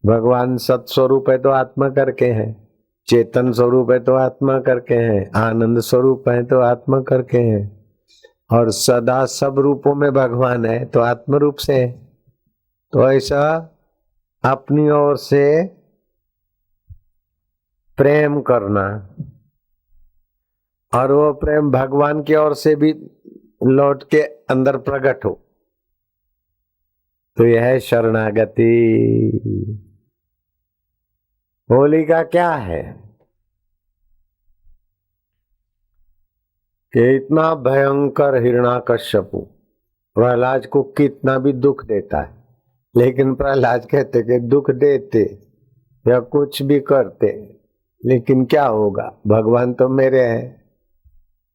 भगवान सत्स्वरूप है तो आत्मा करके है, चेतन स्वरूप है तो आत्मा करके है, आनंद स्वरूप है तो आत्मा करके है, और सदा सब रूपों में भगवान है तो आत्म रूप से है। तो ऐसा अपनी ओर से प्रेम करना, और वो प्रेम भगवान की ओर से भी लौट के अंदर प्रकट हो, तो यह है शरणागति। होली का क्या है कि इतना भयंकर हिरण्याकश्यपु प्रहलाद को कितना भी दुख देता है, लेकिन प्रहलाद कहते कि दुख देते या कुछ भी करते, लेकिन क्या होगा, भगवान तो मेरे हैं।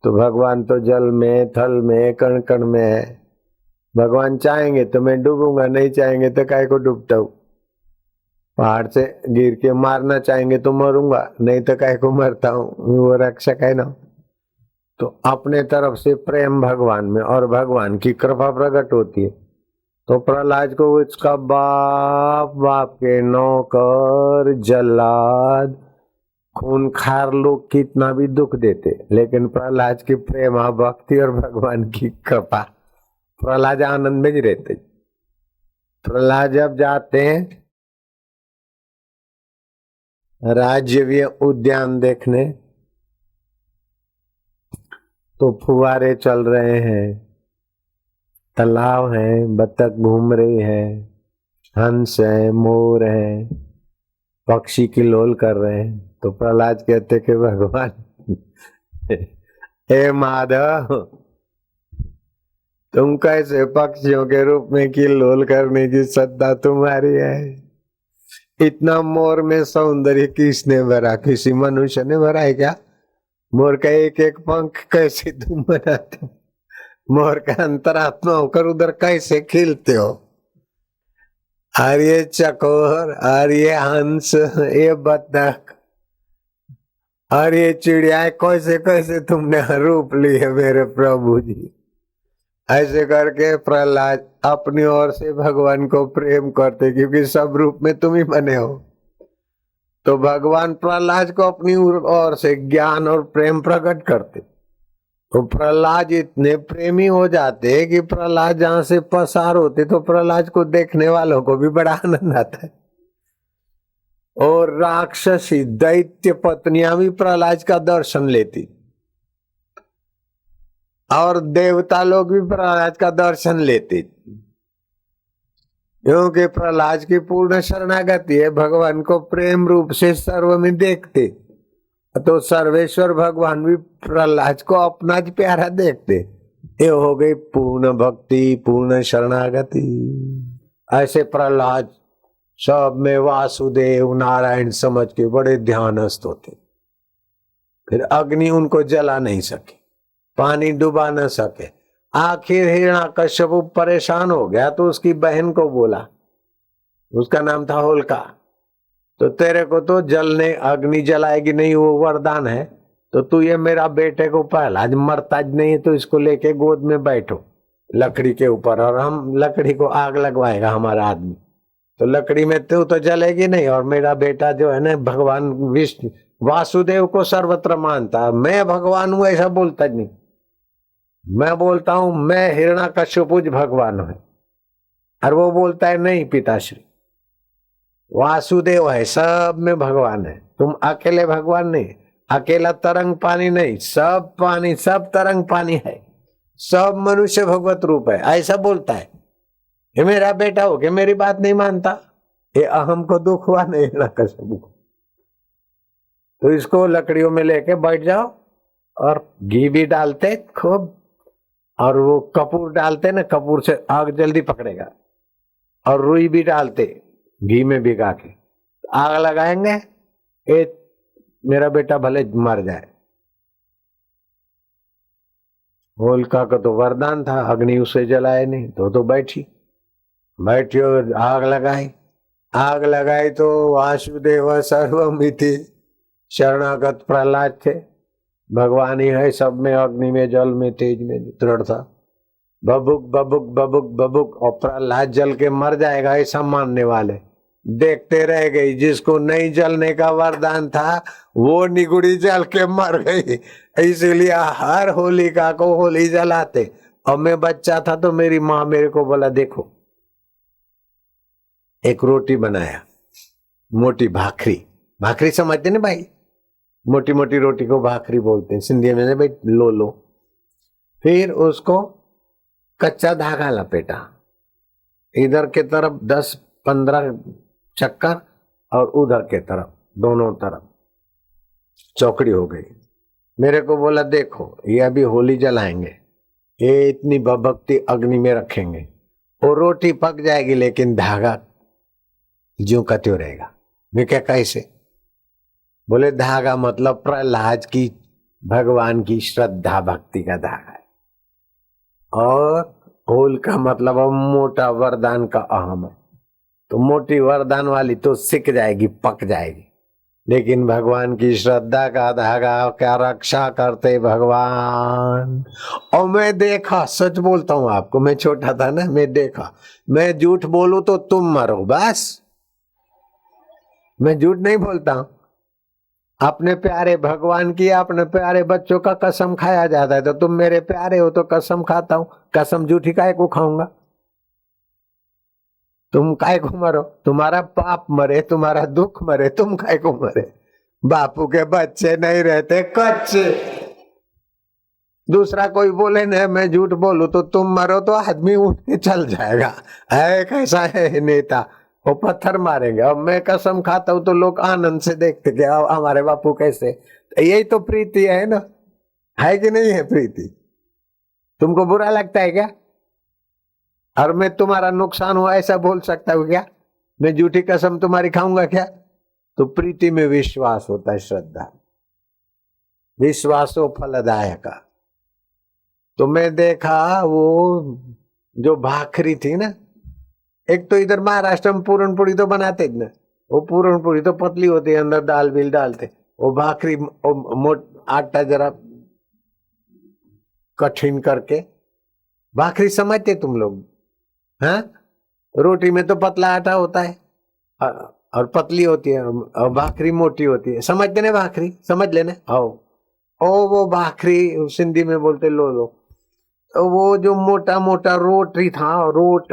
तो भगवान तो जल में, थल में, कण कण में है। भगवान चाहेंगे तो मैं डूबूंगा, नहीं चाहेंगे तो काय को डूबता हूं। पहाड़ से गिर के मारना चाहेंगे तो मरूंगा, नहीं तो काय को मरता हूं, वो रक्षक है ना। तो अपने तरफ से प्रेम भगवान में और भगवान की कृपा प्रकट होती है। तो प्रहलाद को उसका बाप, बाप के नौकर, जल्लाद, खूनखार लोग कितना भी दुख देते, लेकिन प्रहलाद की प्रेम, भक्ति और भगवान की कृपा, प्रहलाद आनंद में ही रहते। प्रहलाद जब जाते हैं राज्य उद्यान देखने, तो फुवारे चल रहे हैं, तालाब है, बतख घूम रही है, हंस है, मोर है, पक्षी किलोल कर रहे हैं। तो प्रहलाद कहते कि भगवान हे माधव, तुम कैसे पक्षियों के रूप में किलोल करने की सत्ता तुम्हारी है? इतना मोर में सौंदर्य किसने भरा? किसी मनुष्य ने भरा है क्या? मोर का एक एक पंख कैसे तुम बनाते हो? मोर का अंतरात्मा होकर उधर कैसे खिलते हो? और ये चकोर, और ये हंस, ये बतख, और ये चिड़िया, कैसे कैसे तुमने रूप ली है मेरे प्रभु जी। ऐसे करके प्रहलाद अपनी ओर से भगवान को प्रेम करते, क्योंकि सब रूप में तुम ही बने हो। तो भगवान प्रहलाद को अपनी ओर से ज्ञान और प्रेम प्रकट करते। तो प्रहलाद इतने प्रेमी हो जाते कि प्रहलाद जहां से पसार होते तो प्रहलाद को देखने वालों को भी बड़ा आनंद आता है। और राक्षसी दैत्य पत्नियां भी प्रहलाद का दर्शन लेती, और देवता लोग भी प्रहलाद का दर्शन लेते, क्योंकि प्रहलाद की पूर्ण शरणागति है, भगवान को प्रेम रूप से सर्व में देखते। तो सर्वेश्वर भगवान भी प्रहलाद को अपना ही प्यारा देखते। ये हो गई पूर्ण भक्ति, पूर्ण शरणागति। ऐसे प्रहलाद सब में वासुदेव नारायण समझ के बड़े ध्यानस्थ होते। फिर अग्नि उनको जला नहीं सके, पानी डुबा न सके। आखिर हिरण्याकश्यप परेशान हो गया तो उसकी बहन को बोला, उसका नाम था होलिका, तो तेरे को तो जलने, अग्नि जलाएगी नहीं, वो वरदान है, तो तू ये मेरा बेटे को प्रहलाद मरता नहीं है तो इसको लेके गोद में बैठो लकड़ी के ऊपर, और हम लकड़ी को आग लगवाएगा हमारा आदमी। तो लकड़ी में तो जलेगी नहीं, और मेरा बेटा जो है ना, भगवान विष्णु वासुदेव को सर्वत्र मानता है, मैं भगवान हूं ऐसा बोलता नहीं। मैं बोलता हूं मैं हिरण्याकश्यप भगवान हूं, और वो बोलता है नहीं पिताश्री, वासुदेव है, सब में भगवान है, तुम अकेले भगवान नहीं, अकेला तरंग पानी नहीं, सब पानी, सब तरंग पानी है, सब मनुष्य भगवत रूप है, ऐसा बोलता है। ये मेरा बेटा हो के मेरी बात नहीं मानता, ये अहम को दुख हुआ नहीं हिरण्याकश्यप को। तो इसको लकड़ियों में लेके बैठ जाओ, और घी भी डालते खूब, और वो कपूर डालते ना, कपूर से आग जल्दी पकड़ेगा, और रुई भी डालते घी में भिगा के, आग लगाएंगे, ये मेरा बेटा भले मर जाए। होलिका का तो वरदान था, अग्नि उसे जलाए नहीं, तो बैठी बैठी और आग लगाई। आग लगाई तो वासुदेव सर्वमिति शरणागत प्रहलाद थे, भगवान ही है सब में, अग्नि में, जल में, तेज में दृढ़ था। बबुक बबुक बबुक बबुक, और प्रहलाद जल के मर जाएगा ऐसा मानने वाले देखते रह गई। जिसको नहीं जलने का वरदान था वो निगुड़ी जल के मर गई। इसीलिए हर होलिका को होली जलाते। और मैं बच्चा था तो मेरी माँ मेरे को बोला, देखो एक रोटी बनाया, मोटी भाखरी, भाखरी समझते ना भाई, मोटी मोटी रोटी को भाखरी बोलते हैं सिंधी में, भाई लो लो। फिर उसको कच्चा धागा लपेटा, इधर के तरफ 10-15 चक्कर और उधर के तरफ, दोनों तरफ चौकड़ी हो गई। मेरे को बोला, देखो ये अभी होली जलाएंगे, ये इतनी भभकती अग्नि में रखेंगे और रोटी पक जाएगी लेकिन धागा ज्यों का त्यों रहेगा। मैं क्या, कैसे? बोले धागा मतलब प्रहलाद की भगवान की श्रद्धा भक्ति का धागा है, और होल का मतलब मोटा वरदान का अहम है। तो मोटी वरदान वाली तो सिक जाएगी, पक जाएगी, लेकिन भगवान की श्रद्धा का धागा क्या रक्षा करते भगवान। और मैं देखा, सच बोलता हूं आपको, मैं छोटा था ना, मैं देखा, मैं झूठ बोलूं तो तुम मरो बस, मैं झूठ नहीं बोलता हूं। अपने प्यारे भगवान की, अपने प्यारे बच्चों का कसम खाया जाता है, तो तुम मेरे प्यारे हो तो कसम खाता हूं। कसम झूठी काहे को खाऊंगा? तुम काहे को मरो? तुम्हारा पाप मरे, तुम्हारा दुख मरे, तुम काहे को मरे? बापू के बच्चे नहीं रहते कच्चे। दूसरा कोई बोले ना मैं झूठ बोलूं तो तुम मरो, तो आदमी उठ के चल जाएगा। है कैसा है नेता, वो पत्थर मारेंगे। अब मैं कसम खाता हूं तो लोग आनंद से देखते कि हमारे बापू कैसे। यही तो प्रीति है ना, है कि नहीं है प्रीति? तुमको बुरा लगता है क्या? और मैं तुम्हारा नुकसान हो ऐसा बोल सकता हूँ क्या? मैं झूठी कसम तुम्हारी खाऊंगा क्या? तो प्रीति में विश्वास होता है, श्रद्धा। विश्वासो फलदायक। तो मैं देखा वो जो भाखरी थी ना, एक तो इधर महाराष्ट्र में पूरन पूरी तो बनाते ना, वो पूरन पूरी तो पतली होती है, अंदर दाल बिल डालते। वो भाखरी आटा जरा कठिन करके, भाखरी समझते तुम लोग? हाँ, रोटी में तो पतला आटा होता है और पतली होती है, और भाखरी मोटी होती है। समझते ना भाखरी? समझ लेना। आओ ओ वो भाखरी सिंधी में बोलते लो लो। तो वो जो मोटा मोटा रोटी था, रोट,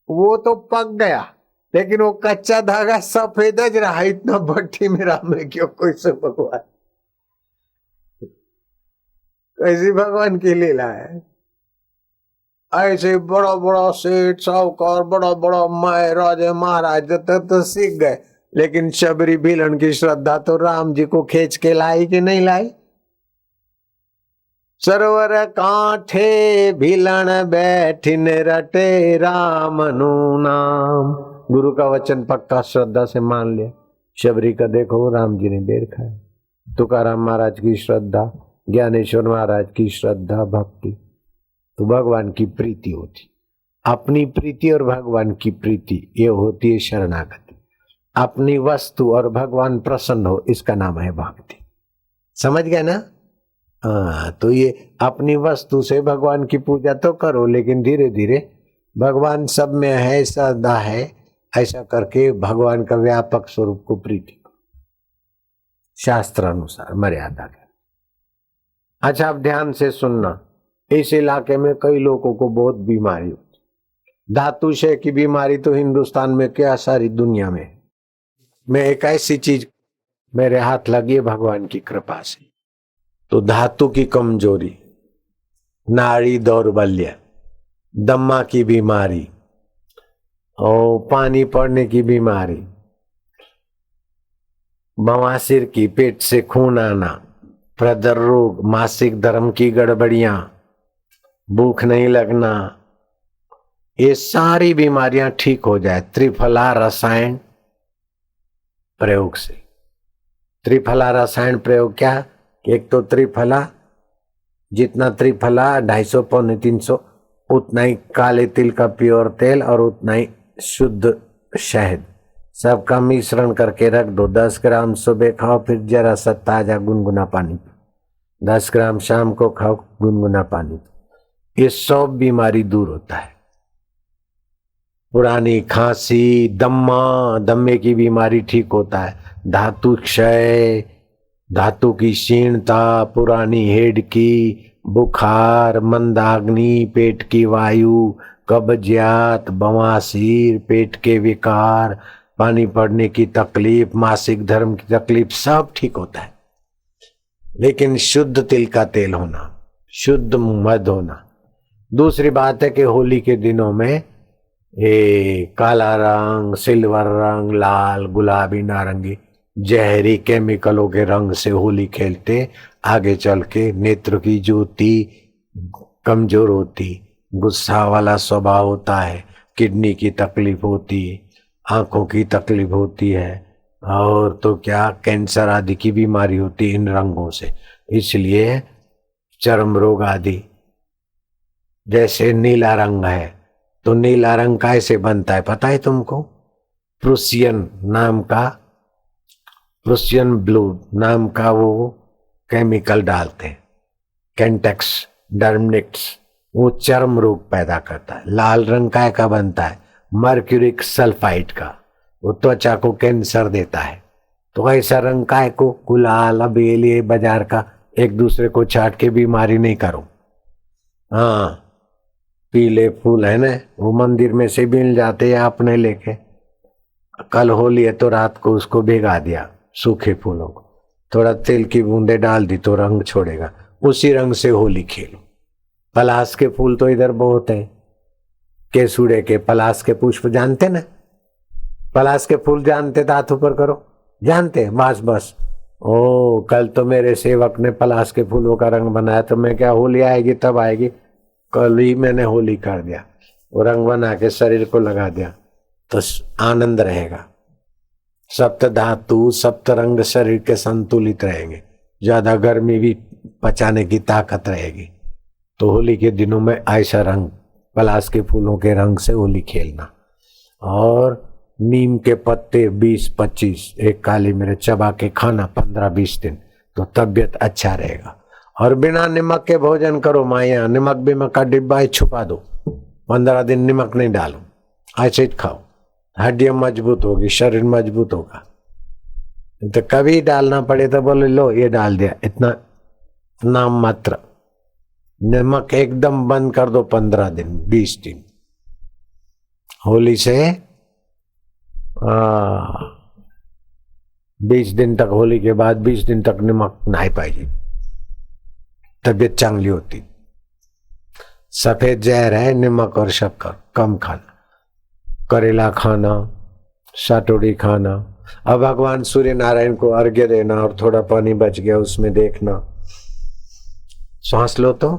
वो तो पक गया, लेकिन वो कच्चा धागा सफेद ज रहा। इतना भट्टी मेरा में क्यों कोई से भगवान, कैसी भगवान की लीला है। ऐसे बड़ा बड़ा सेठ साहूकार, बड़ा बड़ा मैं राजे महाराज तो सीख गए, लेकिन शबरी भीलन की श्रद्धा तो राम जी को खींच के लाई कि नहीं लाई? सरोवर कांठे भीलन बैठिन रटे राम नु नाम। गुरु का वचन पक्का श्रद्धा से मान लिया। शबरी का देखो राम जी ने बेर खाया, तुकाराम महाराज की श्रद्धा, ज्ञानेश्वर महाराज की श्रद्धा भक्ति, तो भगवान की प्रीति होती। अपनी प्रीति और भगवान की प्रीति ये होती है शरणागति। अपनी वस्तु और भगवान प्रसन्न हो, इसका नाम है भक्ति। समझ गए ना? हाँ, तो ये अपनी वस्तु से भगवान की पूजा तो करो, लेकिन धीरे धीरे भगवान सब में है, सदा है, ऐसा करके भगवान का व्यापक स्वरूप को प्रीति करो, शास्त्र अनुसार मर्यादा के। अच्छा, अब ध्यान से सुनना। इस इलाके में कई लोगों को बहुत बीमारी होती। धातुशय की बीमारी तो हिंदुस्तान में क्या, सारी दुनिया में। मैं एक ऐसी चीज मेरे हाथ लगी है भगवान की कृपा से, तो धातु की कमजोरी, नाड़ी दौर्बल्य, दम्मा की बीमारी और पानी पड़ने की बीमारी, बवासीर की, पेट से खून आना, प्रदर रोग, मासिक धर्म की गड़बड़ियां, भूख नहीं लगना, ये सारी बीमारियां ठीक हो जाए त्रिफला रसायन प्रयोग से। त्रिफला रसायन प्रयोग क्या? एक तो त्रिफला, जितना त्रिफला 250 पौने 300, उतना ही काले तिल का प्योर तेल और उतना ही शुद्ध शहद, सबका मिश्रण करके रख दो। 10 ग्राम सुबह खाओ, फिर जरा सा ताजा गुनगुना पानी, 10 ग्राम शाम को खाओ गुनगुना पानी। ये सब बीमारी दूर होता है। पुरानी खांसी, दम्मे की बीमारी ठीक होता है, धातु क्षय, धातु की क्षीणता, पुरानी हेड की, बुखार, मंदाग्नि, पेट की वायु, कब्जियत, बवासीर, पेट के विकार, पानी पड़ने की तकलीफ, मासिक धर्म की तकलीफ, सब ठीक होता है। लेकिन शुद्ध तिल का तेल होना, शुद्ध मध होना। दूसरी बात है कि होली के दिनों में ये काला रंग, सिल्वर रंग, लाल, गुलाबी, नारंगी जहरी केमिकलों के रंग से होली खेलते, आगे चल के नेत्र की ज्योति कमजोर होती, गुस्सा वाला स्वभाव होता है, किडनी की तकलीफ होती है, आंखों की तकलीफ होती है, और तो क्या कैंसर आदि की बीमारी होती इन रंगों से। इसलिए चर्म रोग आदि, जैसे नीला रंग है तो नीला रंग कैसे बनता है पता है तुमको? प्रूसियन ब्लू नाम का वो केमिकल डालते हैं, कैंटेक्स डर्मनिक्स, वो चर्म रोग पैदा करता है। लाल रंग का बनता है? मर्क्यूरिक सल्फाइड का, वो त्वचा को कैंसर देता है। तो ऐसा रंग काय को? गुलाल, अबेल, ये बाजार का एक दूसरे को चाट के बीमारी नहीं करो। हाँ, पीले फूल है ना, वो मंदिर में से मिल जाते हैं अपने लेके। कल होली है तो रात को उसको भिगा दिया, सूखे फूलों को, थोड़ा तेल की बूंदे डाल दी तो रंग छोड़ेगा, उसी रंग से होली खेलो। पलाश के फूल तो इधर बहुत है, केसुड़े के, पलाश के पुष्प जानते ना? पलाश के फूल जानते तो हाथ ऊपर करो। जानते? बस। ओ, कल तो मेरे सेवक ने पलाश के फूलों का रंग बनाया, तो मैं क्या होली आएगी तब आएगी, कल ही मैंने होली कर दिया, वो रंग बना के शरीर को लगा दिया तो आनंद रहेगा। सप्त धातु, सप्त रंग शरीर के संतुलित रहेंगे, ज्यादा गर्मी भी पचाने की ताकत रहेगी। तो होली के दिनों में ऐसा रंग, पलाश के फूलों के रंग से होली खेलना। और नीम के पत्ते 20-25 एक काली मिर्च चबा के खाना 15-20 दिन, तो तबीयत अच्छा रहेगा। और बिना नमक के भोजन करो माया, नमक बिमक का डिब्बा ही छुपा दो, 15 दिन नमक नहीं डालो, ऐसे खाओ, हड्डियां मजबूत होगी, शरीर मजबूत होगा। तो कभी डालना पड़े तो बोले लो ये डाल दिया, इतना नाम मात्र। नमक एकदम बंद कर दो 15 दिन 20 दिन। होली से 20 दिन तक, होली के बाद 20 दिन तक नमक नहीं पाएगी, तबीयत चांगली होती। सफेद जहर है नमक और शक्कर, कम खाना, करेला खाना, साटोड़ी खाना। अब भगवान सूर्य नारायण को अर्घ्य देना और थोड़ा पानी बच गया उसमें देखना। सांस लो तो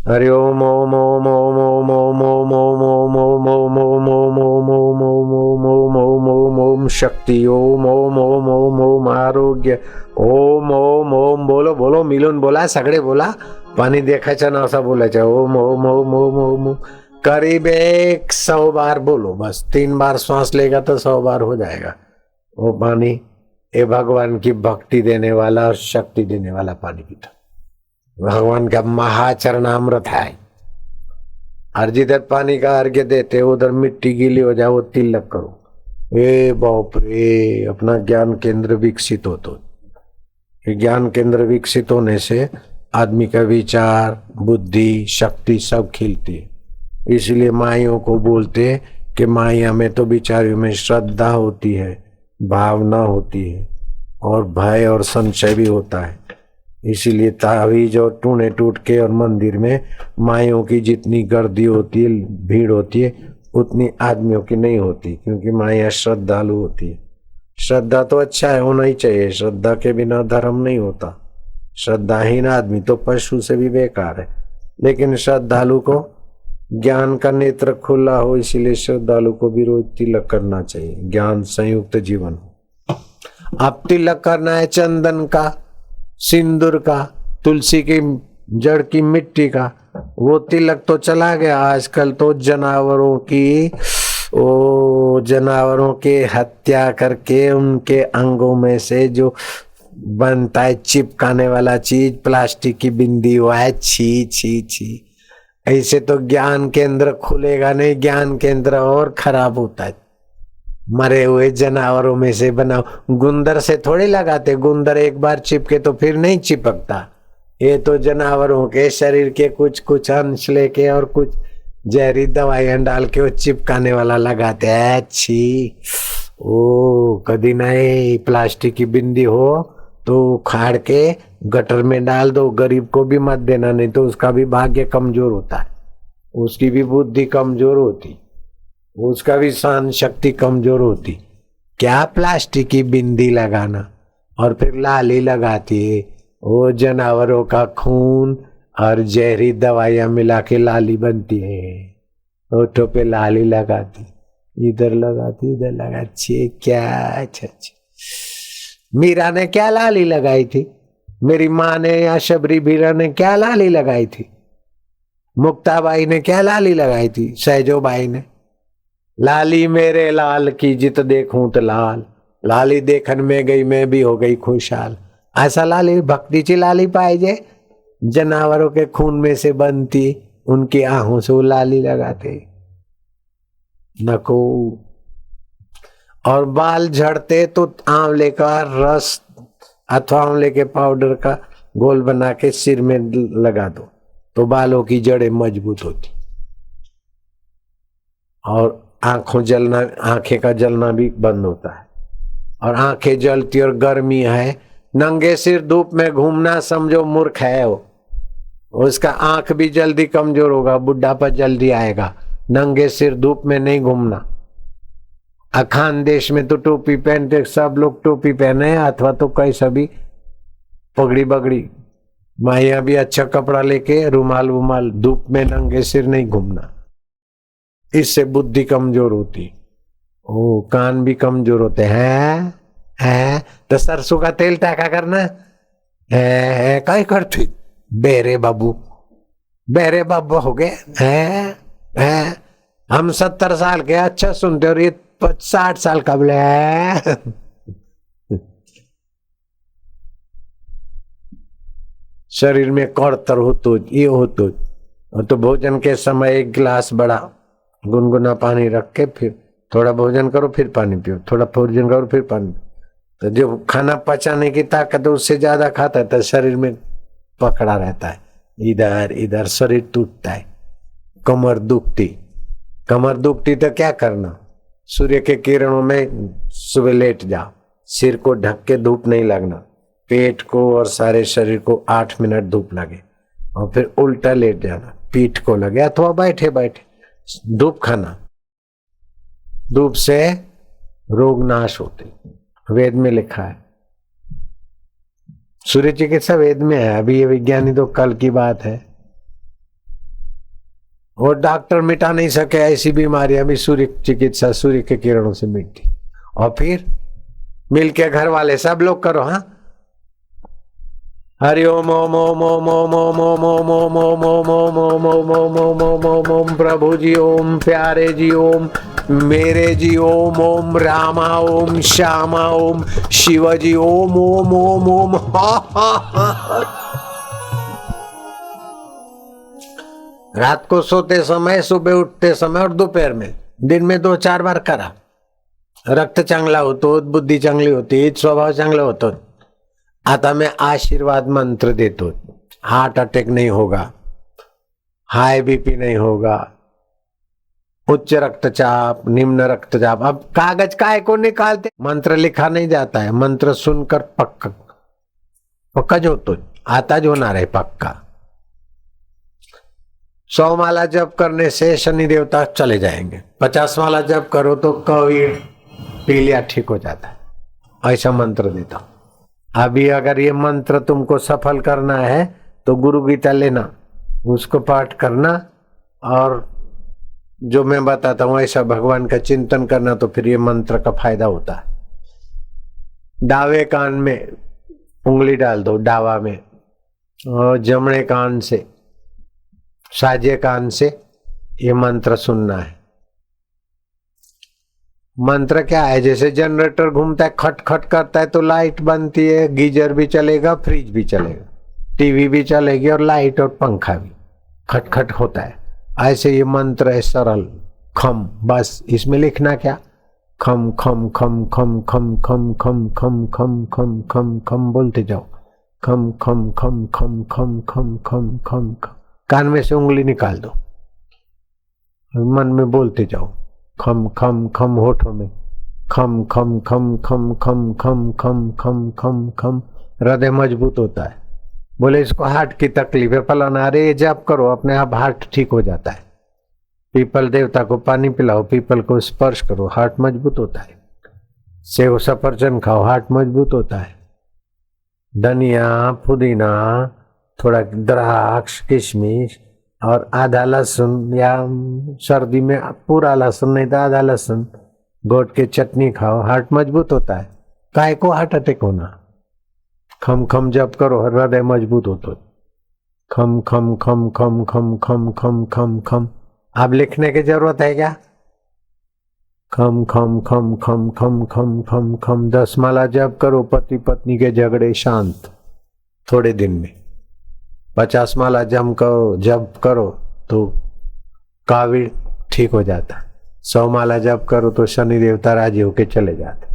हरि ओम ओम ओम ओम ओम ओम ओम ओम ओम ओम ओम ओम ओम ओम ओम ओम ओम ओम ओम शक्ति, ओम ओम ओम ओम ओम आरोग्य, ओम ओम ओम बोलो बोलो, मिलून बोला, सगळे बोला, पाणी देखायचं ना असं बोलायचं, ओम ओम ओम ओम ओम। करीब 100 बार बोलो, बस 3 बार सांस लेगा तो 100 बार हो जाएगा। वो पानी ये भगवान की भक्ति देने वाला और शक्ति देने वाला पानी पीता, भगवान का महाचरणामृत है। और जिधर पानी का अर्घ्य देते उधर मिट्टी गीली हो जाए, वो तिलक करो। ए बाप रे, अपना ज्ञान केंद्र विकसित हो। तो ज्ञान केंद्र विकसित होने से आदमी का विचार, बुद्धि, शक्ति सब खिलती है। इसलिए माइयों को बोलते कि माइया में तो बिचारियों में श्रद्धा होती है, भावना होती है, और भय और संशय भी होता है। इसीलिए तावीज और टूने टूट के और मंदिर में माइयों की जितनी गर्दी होती है, भीड़ होती है, उतनी आदमियों की नहीं होती, क्योंकि माइया श्रद्धालु होती है। श्रद्धा तो अच्छा है, होना ही चाहिए, श्रद्धा के बिना धर्म नहीं होता। श्रद्धाहीन आदमी तो पशु से भी बेकार है। लेकिन श्रद्धालु को ज्ञान का नेत्र खुला हो, इसीलिए श्रद्धालु को भी रोज तिलक करना चाहिए, ज्ञान संयुक्त जीवन हो। अब तिलक करना है चंदन का, सिंदूर का, तुलसी की जड़ की मिट्टी का, वो तिलक तो चला गया। आजकल तो जानवरों के हत्या करके उनके अंगों में से जो बनता है चिपकाने वाला चीज, प्लास्टिक की बिंदी हुआ है, छी छी छी। ऐसे तो ज्ञान केंद्र खुलेगा नहीं, ज्ञान केंद्र और खराब होता है। मरे हुए जानवरों में से बनाओ, गुंदर से थोड़ी लगाते, गुंदर एक बार चिपके तो फिर नहीं चिपकता। ये तो जानवरों के शरीर के कुछ कुछ अंश लेके और कुछ जहरी दवाइयां डाल के वो चिपकाने वाला लगाते हैं। अच्छी ओ कभी नहीं, प्लास्टिक की बिंदी हो तो उखाड़ के गटर में डाल दो, गरीब को भी मत देना, नहीं तो उसका भी भाग्य कमजोर होता है, उसकी भी बुद्धि कमजोर होती, उसका भी सहन शक्ति कमजोर होती। क्या प्लास्टिक की बिंदी लगाना, और फिर लाली लगाती है, वो जानवरों का खून और जहरी दवाइयां मिला के लाली बनती है। होठों पे लाली लगाती, इधर लगाती इधर लगाती, क्या अच्छा। मीरा ने क्या लाली लगाई थी, मेरी माँ ने या शबरी बीरा ने क्या लाली लगाई थी, मुक्ताबाई ने क्या लाली लगाई थी, सहजोबाई ने। लाली मेरे लाल की जित देखूं तो लाल, लाली देखन में गई मैं भी हो गई खुशहाल। ऐसा लाली भक्तीची लाली पाहिजे, जानवरों के खून में से बनती, उनकी आंखों से वो लाली लगाते नको। और बाल झड़ते तो आंवले का रस अथवा आंवले के पाउडर का गोल बना के सिर में लगा दो तो बालों की जड़ें मजबूत होती। और आंखों जलना, आंखें का जलना भी बंद होता है। और आंखें जलती और गर्मी है, नंगे सिर धूप में घूमना समझो मूर्ख है वो, उसका आंख भी जल्दी कमजोर होगा, बुढ़ापा जल्दी आएगा। नंगे सिर धूप में नहीं घूमना। अखान देश में तो टोपी पहनते, सब लोग टोपी पहने अथवा तो कई सभी पगड़ी बगड़ी, माइया भी अच्छा कपड़ा लेके रुमाल वुमाल, धूप में नंगे सिर नहीं घूमना, इससे बुद्धि कमजोर होती। ओ कान भी कमजोर होते हैं तो सरसों का तेल टाका करना है कई करती। बेरे बाबू हो गए हैं। हम 70 साल के अच्छा सुनते और ये 60 साल का बोले है। शरीर में कड़तर हो तो ये हो तो भोजन के समय एक गिलास बड़ा गुनगुना पानी रख के फिर थोड़ा भोजन करो फिर पानी पियो, थोड़ा भोजन करो फिर पानी। तो जो खाना पचाने की ताकत है उससे ज्यादा खाता है तो शरीर में पकड़ा रहता है, इधर इधर शरीर टूटता है। कमर दुखती तो क्या करना, सूर्य के किरणों में सुबह लेट जाओ, सिर को ढक के धूप नहीं लगना, पेट को और सारे शरीर को 8 मिनट धूप लगे और फिर उल्टा लेट जाना, पीठ को लगे अथवा बैठे बैठे धूप खाना। धूप से रोग नाश होते, वेद में लिखा है। सूर्य चिकित्सा वेद में है, अभी ये विज्ञानी तो कल की बात है। और डॉक्टर मिटा नहीं सके ऐसी बीमारियां भी सूर्य चिकित्सा, सूर्य के किरणों से मिटती। और फिर मिलके घर वाले सब लोग करो, हाँ हरि ओम ओम ओम ओम ओम ओम ओम ओम ओम ओम ओम ओम ओम ओम ओम ओम ओम ओम ओम प्रभु जी ओम, प्यारे जी ओम, मेरे जी ओम, ओम रामा ओम, श्यामा ओम, शिव जी ओम ओम ओम ओम। रात को सोते समय, सुबह उठते समय और दोपहर में, दिन में 2-4 बार करा। रक्त चांगला होतो, बुद्धी चांगली होती, स्वभाव चांगला होतो। आता मैं आशीर्वाद मंत्र देतो, हार्ट अटैक नहीं होगा, हाई बीपी नहीं होगा, उच्च रक्तचाप, निम्न रक्तचाप। अब कागज काय को निकालते, मंत्र लिखा नहीं जाता है, मंत्र सुनकर पक्का जो तो आता जो ना रहे पक्का। 100 माला जप करने से शनि देवता चले जाएंगे, 50 माला जप करो तो कोविड पीलिया ठीक हो जाता है। ऐसा मंत्र देता हूं। अभी अगर ये मंत्र तुमको सफल करना है तो गुरु गीता लेना, उसको पाठ करना और जो मैं बताता हूं ऐसा भगवान का चिंतन करना, तो फिर ये मंत्र का फायदा होता है। दावे कान में उंगली डाल दो, डावा में, और जमणे कान से, साजे कान से ये मंत्र सुनना है। मंत्र क्या है, जैसे जनरेटर घूमता है, खट खट करता है तो लाइट बनती है, गीजर भी चलेगा, फ्रिज भी चलेगा, टीवी भी चलेगी और लाइट और पंखा भी। खटखट होता है। ऐसे ये मंत्र है सरल, खम, बस इसमें लिखना क्या, खम खम खम खम खम खम खम खम खम खम खम खम बोलते जाओ, खम खम खम खम खम खम खम खम खम। कान में से उंगली निकाल दो, मन में बोलते जाओ, खम खम खम होठों में, खम खम खम खम खम खम खम खम खम खम। हृदय मजबूत होता है। बोले इसको हार्ट की तकलीफ है फलाना, अरे ये जप करो अपने आप हार्ट ठीक हो जाता है। पीपल देवता को पानी पिलाओ, पीपल को स्पर्श करो, हार्ट मजबूत होता है। सेव सफरचंद खाओ, हार्ट मजबूत होता है। धनिया, पुदीना, थोड़ा द्राक्ष, किशमिश और आधा लहसुन, या सर्दी में पूरा लहसुन नहीं तो आधा लहसुन घोट के चटनी खाओ, हार्ट मजबूत होता है। काहे को हार्ट अटैक होना। खम खम जप करो, हृदय मजबूत होता है। खम खम खम खम खम खम खम खम खम। अब लिखने की जरूरत है क्या, खम खम खम खम खम खम खम खम। 10 माला जप करो, पति पत्नी के झगड़े शांत थोड़े दिन में। 50 माला जप करो तो काविड ठीक हो जाता है। 100 माला जप करो तो शनि देवता राजी होके चले जाते।